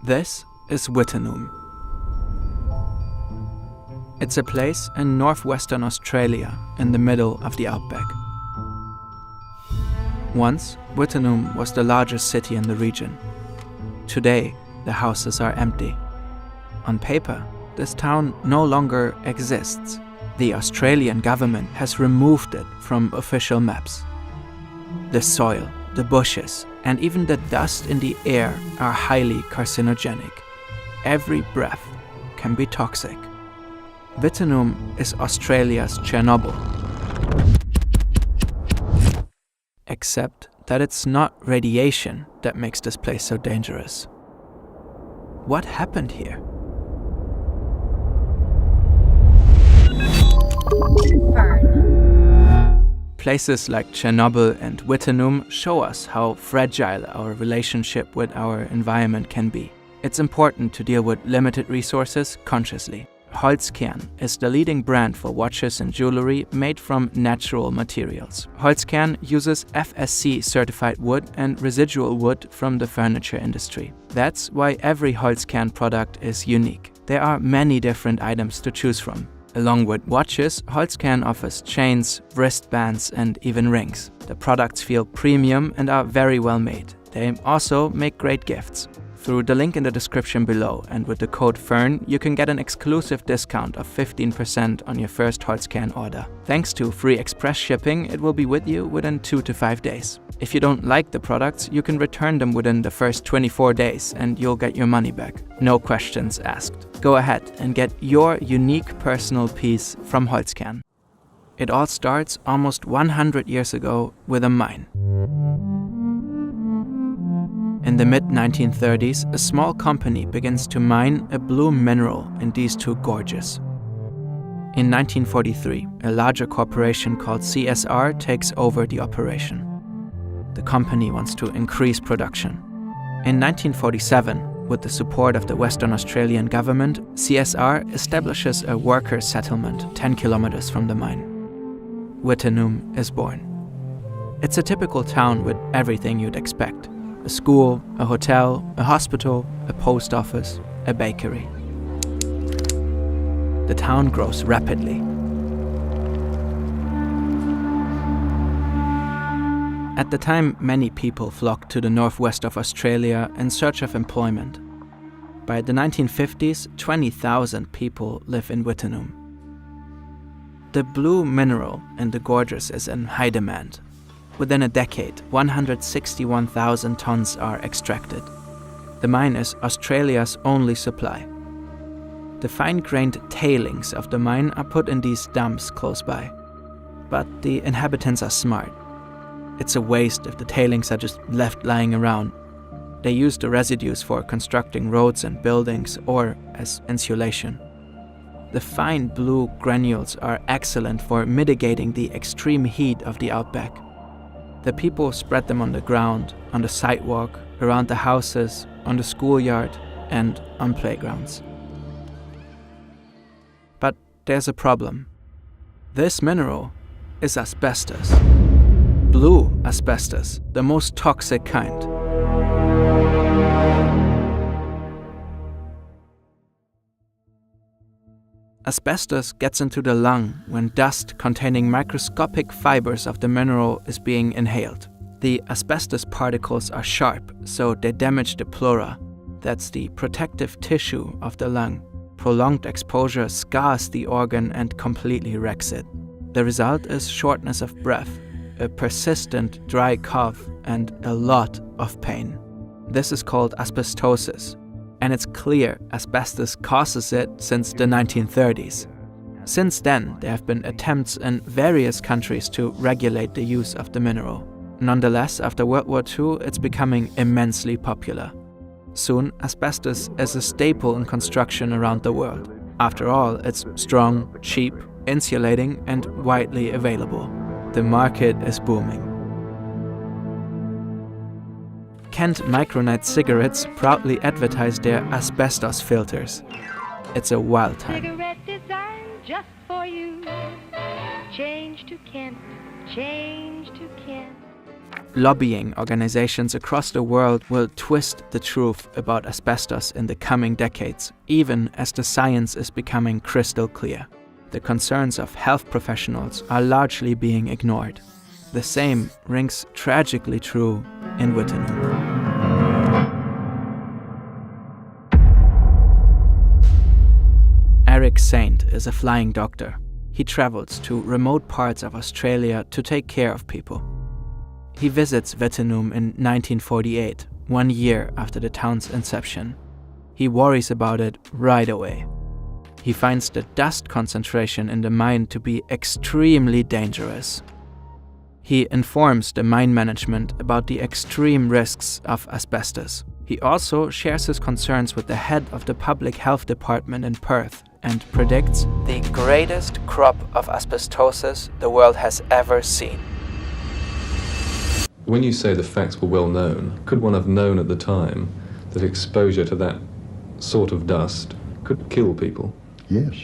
This is Wittenoom. It's a place in northwestern Australia in the middle of the outback. Once, Wittenoom was the largest city in the region. Today, the houses are empty. On paper, this town no longer exists. The Australian government has removed it from official maps. The soil, the bushes, and even the dust in the air are highly carcinogenic. Every breath can be toxic. Wittenoom is Australia's Chernobyl. Except that it's not radiation that makes this place so dangerous. What happened here? Fern. Places like Chernobyl and Wittenoom show us how fragile our relationship with our environment can be. It's important to deal with limited resources consciously. Holzkern is the leading brand for watches and jewelry made from natural materials. Holzkern uses FSC certified wood and residual wood from the furniture industry. That's why every Holzkern product is unique. There are many different items to choose from. Along with watches, Holzkern offers chains, wristbands, and even rings. The products feel premium and are very well made. They also make great gifts. Through the link in the description below and with the code FERN, you can get an exclusive discount of 15% on your first Holzkern order. Thanks to free express shipping, it will be with you within 2 to 5 days. If you don't like the products, you can return them within the first 24 days and you'll get your money back. No questions asked. Go ahead and get your unique personal piece from Holzkern. It all starts almost 100 years ago with a mine. In the mid-1930s, a small company begins to mine a blue mineral in these two gorges. In 1943, a larger corporation called CSR takes over the operation. The company wants to increase production. In 1947, with the support of the Western Australian government, CSR establishes a worker settlement 10 kilometers from the mine. Wittenoom is born. It's a typical town with everything you'd expect. A school, a hotel, a hospital, a post office, a bakery. The town grows rapidly. At the time, many people flocked to the northwest of Australia in search of employment. By the 1950s, 20,000 people live in Wittenoom. The blue mineral in the gorges is in high demand. Within a decade, 161,000 tons are extracted. The mine is Australia's only supply. The fine-grained tailings of the mine are put in these dumps close by. But the inhabitants are smart. It's a waste if the tailings are just left lying around. They use the residues for constructing roads and buildings or as insulation. The fine blue granules are excellent for mitigating the extreme heat of the outback. The people spread them on the ground, on the sidewalk, around the houses, on the schoolyard, and on playgrounds. But there's a problem. This mineral is asbestos. Blue asbestos, the most toxic kind. Asbestos gets into the lung when dust containing microscopic fibers of the mineral is being inhaled. The asbestos particles are sharp, so they damage the pleura. That's the protective tissue of the lung. Prolonged exposure scars the organ and completely wrecks it. The result is shortness of breath, a persistent dry cough, and a lot of pain. This is called asbestosis. And it's clear asbestos causes it since the 1930s. Since then, there have been attempts in various countries to regulate the use of the mineral. Nonetheless, after World War II, it's becoming immensely popular. Soon, asbestos is a staple in construction around the world. After all, it's strong, cheap, insulating, and widely available. The market is booming. Kent Micronite cigarettes proudly advertise their asbestos filters. It's a wild time. Cigarette designed just for you. Change to Kent, change to Kent. Lobbying organizations across the world will twist the truth about asbestos in the coming decades, even as the science is becoming crystal clear. The concerns of health professionals are largely being ignored. The same rings tragically true in Wittenoom. Eric Saint is a flying doctor. He travels to remote parts of Australia to take care of people. He visits Wittenoom in 1948, 1 year after the town's inception. He worries about it right away. He finds the dust concentration in the mine to be extremely dangerous. He informs the mine management about the extreme risks of asbestos. He also shares his concerns with the head of the public health department in Perth and predicts the greatest crop of asbestosis the world has ever seen. When you say the facts were well known, could one have known at the time that exposure to that sort of dust could kill people? Yes.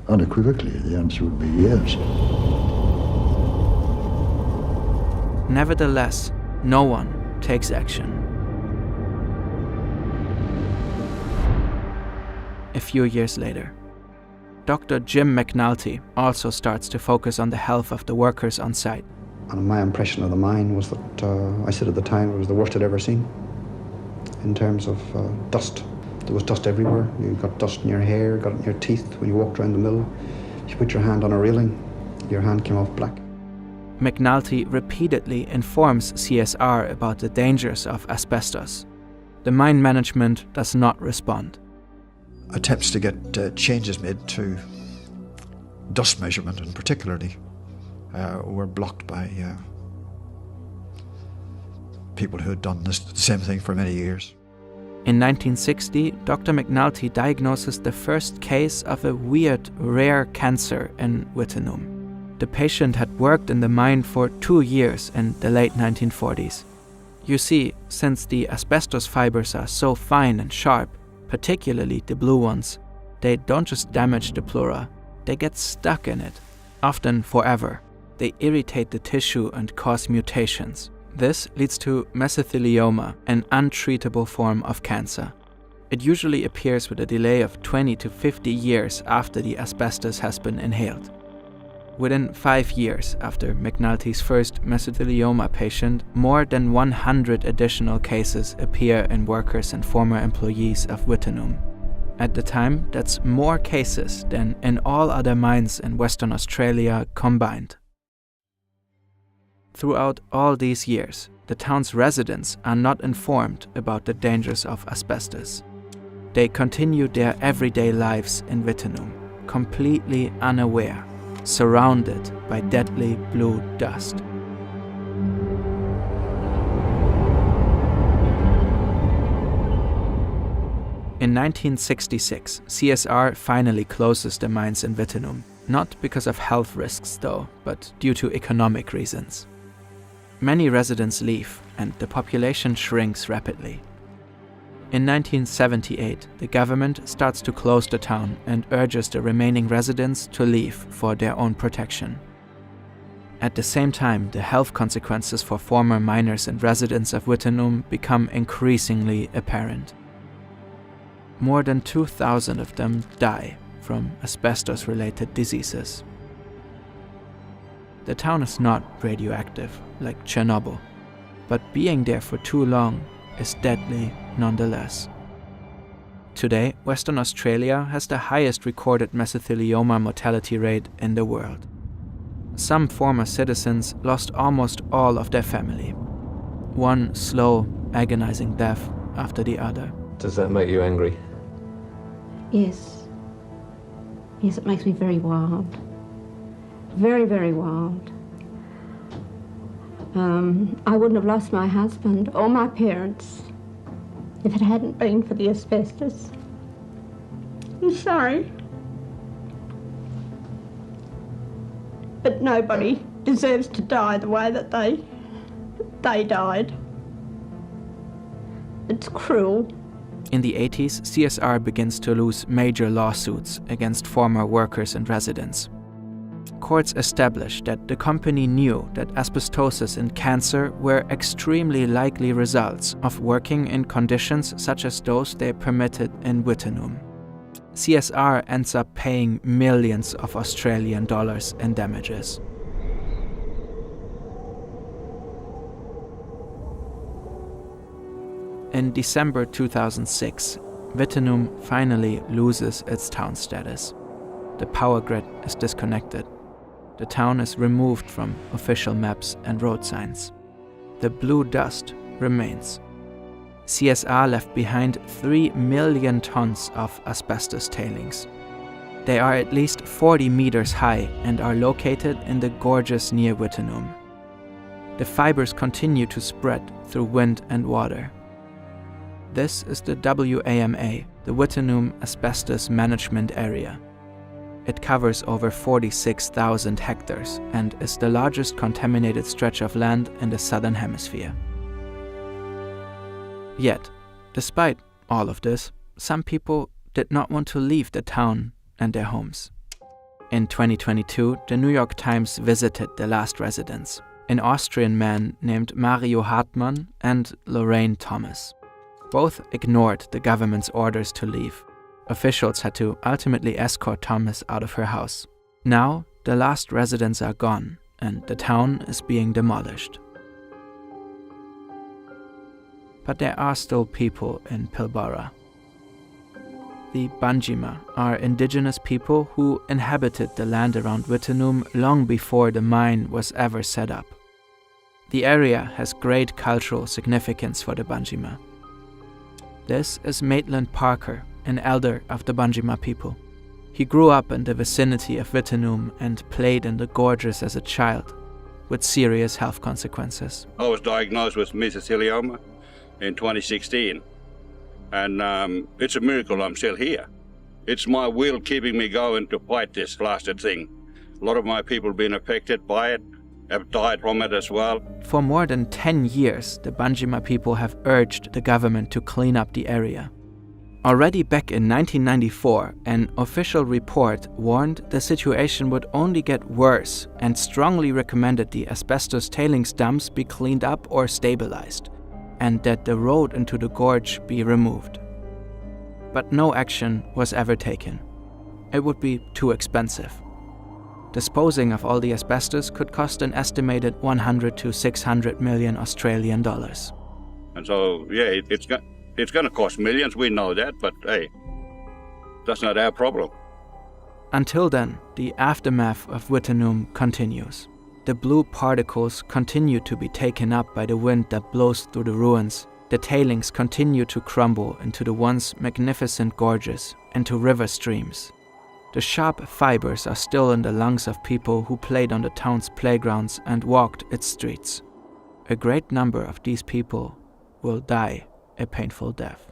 Unequivocally, the answer would be yes. Nevertheless, no one takes action. A few years later, Dr. Jim McNulty also starts to focus on the health of the workers on site. And my impression of the mine was that, I said at the time, it was the worst I'd ever seen in terms of dust. There was dust everywhere. You got dust in your hair, got it in your teeth. When you walked around the mill, you put your hand on a railing, your hand came off black. McNulty repeatedly informs CSR about the dangers of asbestos. The mine management does not respond. Attempts to get changes made to dust measurement, and particularly, were blocked by people who had done the same thing for many years. In 1960, Dr. McNulty diagnoses the first case of a weird, rare cancer in Wittenoom. The patient had worked in the mine for 2 years in the late 1940s. You see, since the asbestos fibers are so fine and sharp, particularly the blue ones, they don't just damage the pleura, they get stuck in it, often forever. They irritate the tissue and cause mutations. This leads to mesothelioma, an untreatable form of cancer. It usually appears with a delay of 20 to 50 years after the asbestos has been inhaled. Within 5 years after McNulty's first mesothelioma patient, more than 100 additional cases appear in workers and former employees of Wittenoom. At the time, that's more cases than in all other mines in Western Australia combined. Throughout all these years, the town's residents are not informed about the dangers of asbestos. They continue their everyday lives in Wittenoom, completely unaware, surrounded by deadly blue dust. In 1966, CSR finally closes the mines in Wittenoom, not because of health risks though, but due to economic reasons. Many residents leave and the population shrinks rapidly. In 1978, the government starts to close the town and urges the remaining residents to leave for their own protection. At the same time, the health consequences for former miners and residents of Wittenoom become increasingly apparent. More than 2,000 of them die from asbestos-related diseases. The town is not radioactive, like Chernobyl, but being there for too long is deadly nonetheless. Today, Western Australia has the highest recorded mesothelioma mortality rate in the world. Some former citizens lost almost all of their family. One slow, agonizing death after the other. Does that make you angry? Yes. Yes, it makes me very wild. Very, very wild. I wouldn't have lost my husband or my parents if it hadn't been for the asbestos. I'm sorry. But nobody deserves to die the way that they died. It's cruel. In the 80s, CSR begins to lose major lawsuits against former workers and residents. reports established that the company knew that asbestosis and cancer were extremely likely results of working in conditions such as those they permitted in Wittenoom. CSR ends up paying millions of Australian dollars in damages. In December 2006, Wittenoom finally loses its town status. The power grid is disconnected. The town is removed from official maps and road signs. The blue dust remains. CSR left behind 3 million tons of asbestos tailings. They are at least 40 meters high and are located in the gorges near Wittenoom. The fibers continue to spread through wind and water. This is the WAMA, the Wittenoom Asbestos Management Area. It covers over 46,000 hectares and is the largest contaminated stretch of land in the southern hemisphere. Yet, despite all of this, some people did not want to leave the town and their homes. In 2022, the New York Times visited the last residents, an Austrian man named Mario Hartmann and Lorraine Thomas. Both ignored the government's orders to leave. Officials had to ultimately escort Thomas out of her house. Now, the last residents are gone, and the town is being demolished. But there are still people in Pilbara. The Banjima are indigenous people who inhabited the land around Wittenoom long before the mine was ever set up. The area has great cultural significance for the Banjima. This is Maitland Parker, an elder of the Banjima people. He grew up in the vicinity of Wittenoom and played in the gorges as a child, with serious health consequences. I was diagnosed with mesothelioma in 2016, and it's a miracle I'm still here. It's my will keeping me going to fight this blasted thing. A lot of my people have been affected by it, have died from it as well. For more than 10 years, the Banjima people have urged the government to clean up the area. Already back in 1994, an official report warned the situation would only get worse and strongly recommended the asbestos tailings dumps be cleaned up or stabilized, and that the road into the gorge be removed. But no action was ever taken. It would be too expensive. Disposing of all the asbestos could cost an estimated 100 to 600 million Australian dollars. And so, yeah, it's going to cost millions, we know that, but hey, that's not our problem. Until then, the aftermath of Wittenoom continues. The blue particles continue to be taken up by the wind that blows through the ruins. The tailings continue to crumble into the once magnificent gorges and to river streams. The sharp fibers are still in the lungs of people who played on the town's playgrounds and walked its streets. A great number of these people will die a painful death.